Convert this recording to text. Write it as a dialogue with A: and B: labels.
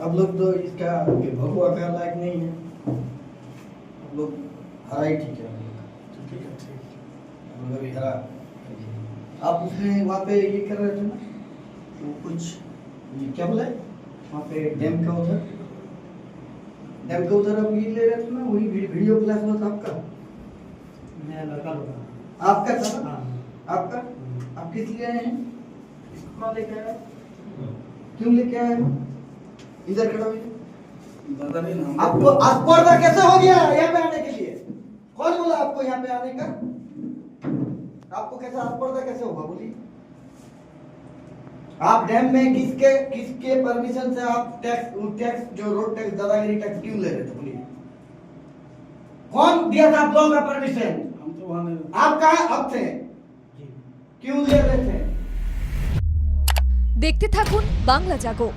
A: अब लोग तो इसका भगवा का लायक नहीं है, अब लोग हरा ही ठीक है।
B: ठीक है, ठीक।
A: हम लोग अभी हरा। आप उसमें वहाँ पे ये कर रहे थे ना, वो कुछ ये क्या बोला है वहाँ पे डैम का उधर अब ये ले रहे थे ना, वही वीडियो क्लास हुआ था आपका,
B: मैं लड़का लोग
A: आपका था ना?
B: हाँ।
A: आपका आप किस लिए आए हैं? इसको कौन लेके आया? क्यों लेके आए हैं? इधर खड़ा हुई
B: दादा नहीं नाम
A: आपको अस्पर्धा कैसे हो गया यहाँ पे आने के लिए? कौन बोला आपको यहाँ पे आने का? आपको कैसे अस्पर्धा कैसे होगा बोलिए? आप डैम में किसके परमिशन से आप टैक्स जो रोड टैक्स दादागिरी टैक्स क्यों ले रहे थे बोलिए? कौन दिया था आप लोगों का परमिशन?
B: हम तो वहाँ नहीं।
A: आप कहाँ अब थे? क्यों ले रहे थे?
C: দেখতে থাকুন বাংলা জাগো।